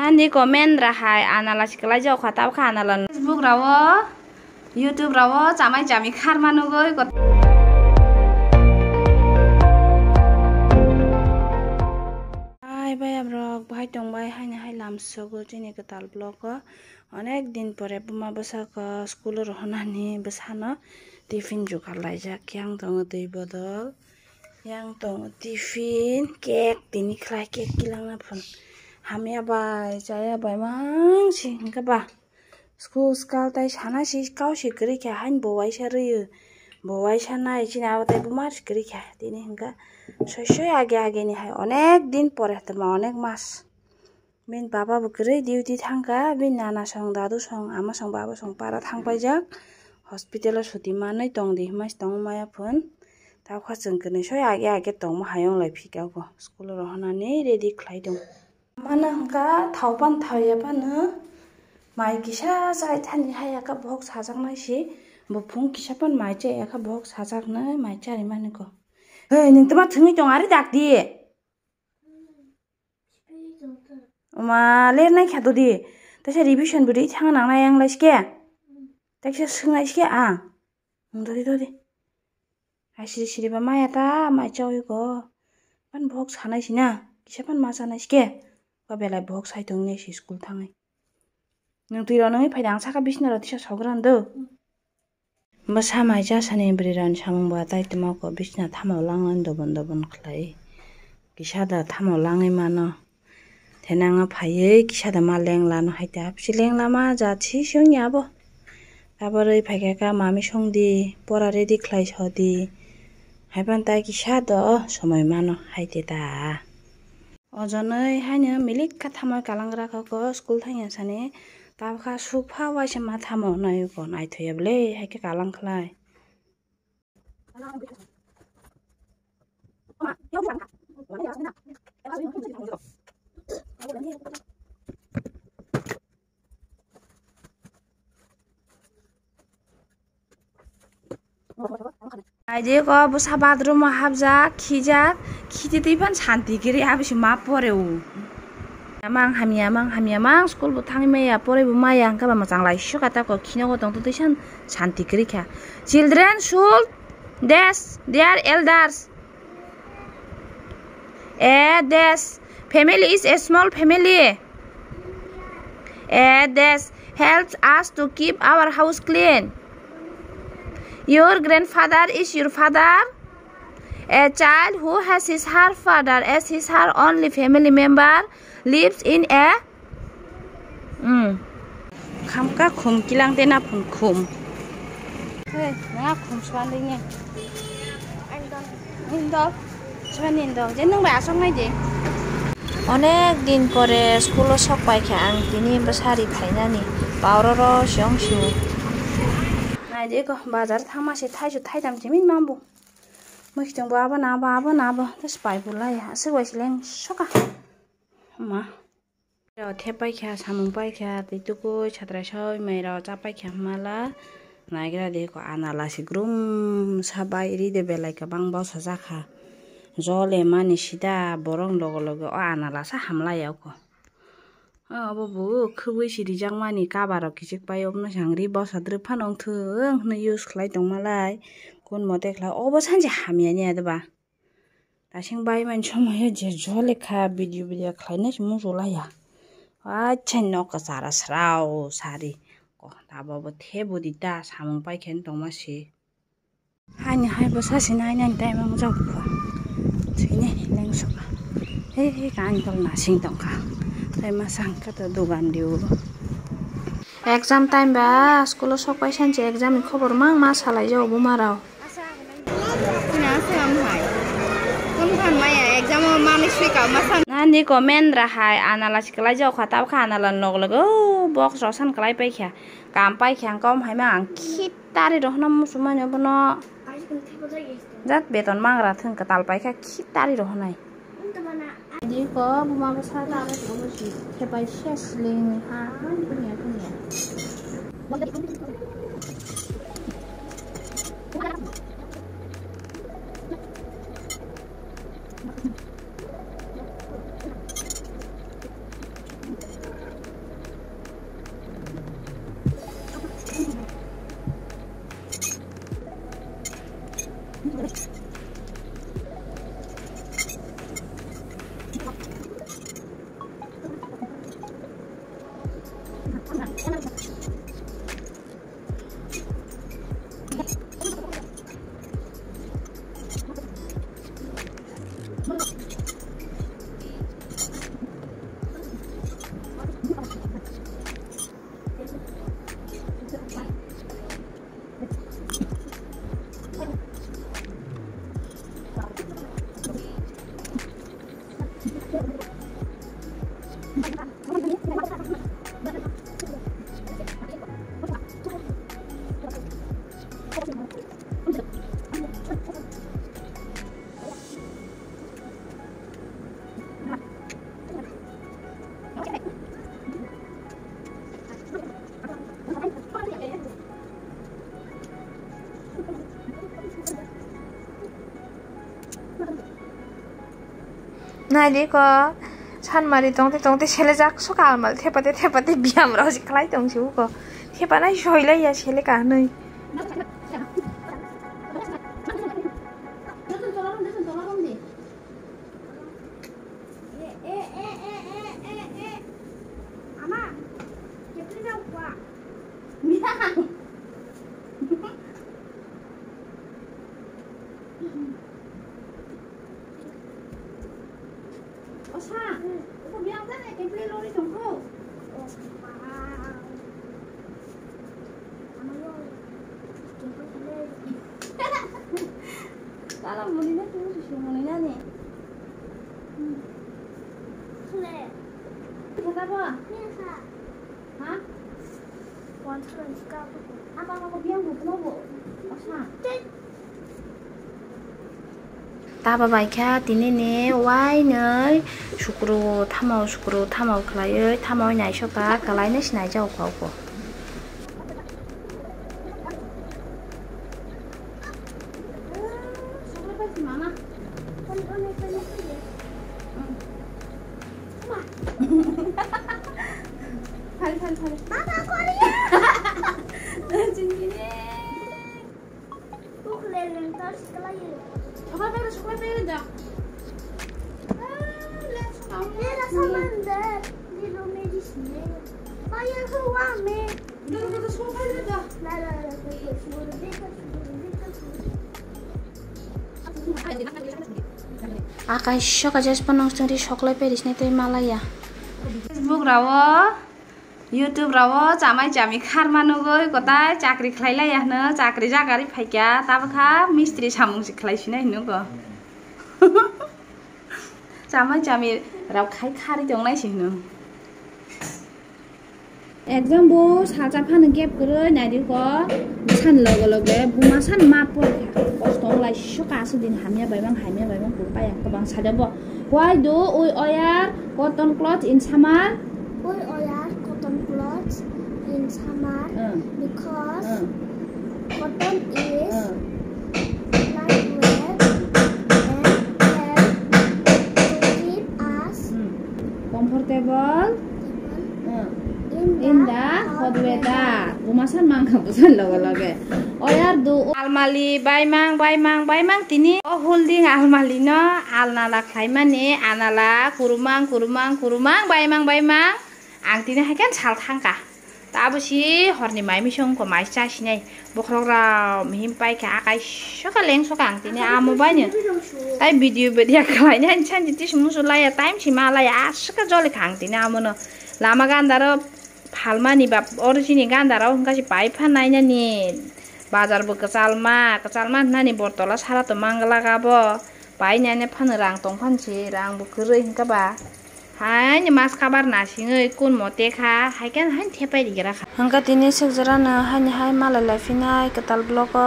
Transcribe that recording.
Nani komen rahai anala sikla jau khatab kha anala Facebook rawo YouTube rawo jamai jami khar manugoi Hai bhai abrok bhai tongbai haina hai lamsogo jini ketal blog onek din pore buma basaka school rohnani besano tiffin jukalai jak yang tong tei bodol yang tong tiffin cake tini khlai cake kilang na phun hamya bai jaya bai mang sing ka ba school skal tai sana si kau si kri kya han bowai sa ri bowai sa nai china tai buma kri kya tini hingga soi age ni hai onek din pore tama onek mas bin baba bukre duty thangka bin nana song dadu song ama song baba song para thangpai jak hospital suti manai tong di mas tong maya phun ta kha chungkne soi age tong ma hayong lai phika ko school ro hanani ready khlai dong mana hangka thaupan thaya pana mai kisa sai thani haya ka bhok sajak nai si bufung kisa pan mai che ka bhok sajak nai mai chari mani ko hey ning tama thungi tong ari dak di ma ler nai khadu di ta se revision budi thang nang nai yang lai ske ta se sung nai ske a dodi ai siri ba maya ta mai chawi ko pan bhok sanai sina kisa pan ma sanai ske ba belai bhok sai tong ne si school thangai nung tuiro nang phaidang saka bisna ro tisa sogran do masa mai ja sane briran samung ba tai tuma ko bisna thamo langan dobon khlai kisa da thamo langai mano thenanga phaiye kisa da ma leng lano haita psileng lama ja chi sung yabo tabarei phaika ka mami songdi pora ready khlai sodi haiban tai kisa do somoi mano haite ta ojonoi haino milik ka thamo kalangra ko school thanya sane tabkha sukpha waisa ma thamo nai ko nai thoyable haike kalang khlai Aje ko busa bathroom ma habja khija khiti tipan shanti giri abisi ma poreu amang hamyamang school bu thangi maya pore bu maya ka ba machang lai sukata ko khino ko tong tu san shanti giri kha children should dash their elders dash family is a small family dash helps us to keep our house clean. Your grandfather is your father. A child who has her father as her only family member lives in a Khamka khum kilang tena phun khum. Hey, nga khum swan ding nha. Indol. Swan indol. Je nang ba song nai de. Onek din pore school sok pai kha ang tini basari phainani pauroro syongshu. Aje ko bazar thama se thai dam jimin mambu moi tong ba na ta spai bulai ha se waisleng soka ma ro thepai kha samung pai kha tituko chhatra soi mai ro chapai kha mala naigra de ko anala si grum sabai ri de belai ka bang ba saja kha jole mani sida borong logo o anala sa hamla ya ko abo bu khubui siri jangmani kabaro kijik payom no sangri bosa drip phanong thung no use khlai tong malai kon mote khla obo sanje hamya ni adaba tasing bai man chomoy je jole kha video khlai na mu jola ya acha no ka sara srao sari ko tabo bo thebo dita samung pai khen tong ma si hani hai bo sa sinai nan tai mang jok ko chine leng soka he kan kol na sing tong ka Tema sangka to dogan diu. Exam time ba school sok pai sanche exam khobor mang ma salai jau bu marao. Na se am hai. Kom khan maya exam ma ni sui ka ma san. Nani komen rahai anala sikla jau khatab kha anala nog logo box rosan klai pai kha kam pai khyang kom hai ma ang khitari rohnam musuman bono. Jat beton mangra thung katal pai kha khitari rohnai. Di ko buma basa ta ba ko si thepai sling ha punya नायदि को सानमारि तंते तंते सेले जाक सकाल माल थेपाते थेपाते बियाम रावजि खालाय दंसो को थेपानाय सयलाया सेले का नै Osa, aku bilang kan ya, kayak beli lori dongko. Oh, kalau mulanya tuh susu mulanya nih. Sudah. Kata apa? Biasa. Hah? Wancan sekarang. Apa aku bilang bu, kenapa? Osa. ताबा बाइखा दिनै वाइ नै सुक्रो थामाव खलायो थामाव नायसोबा कलायनो सिनाय जाव पावको Sekolah pera dah. Era samandar di rumah di sini. Ayah huame. Udah sekolah pera dah. Lara suruh dekat. Akai shock aja sepanang sendiri sekolah pera sini tuh Malaya. Facebook rawo, YouTube rawo, jamai jami karmanu gue kota cakri kelaila ya ne, cakri jagari payah, tapi kah misteri samung si kelai sini nugo. Jamai jami raw kai kari dong nai sih nu. Exam bu saja pan gap kere nadi ko san logo buma san mapur kostong lai shoka sudin hamnya baimang kurpa yang kebang saja bo. Why do we wear cotton cloth in summer? We wear cotton clothes in summer because cotton is lightweight and to keep us comfortable in the hot weather. Bumasan mangga busan logo. Oyar do almali baimang tini holding almali no alnala klaimani anala kurumang baimang ang tini hakan saltangka tabusi horni mai misong ko mai chasinai bokrogra mihimpai ka akai sokaleng sokang tini amo banyo tai video klaina chan jiti sumusulaya time simalaya asaka jole khang tini amono lama gandaro falmani bab origini gandaro hungkasi pai phanai ni bazar bo kecalma nani bortola sara to mangala gabo pai nane phan rang tongphansi rang bo krei hingka ba hai ni mas kabar nasingoi kun mote kha haikan han thepai digira kha hangka tini segjara na hai malala finai ketal bloko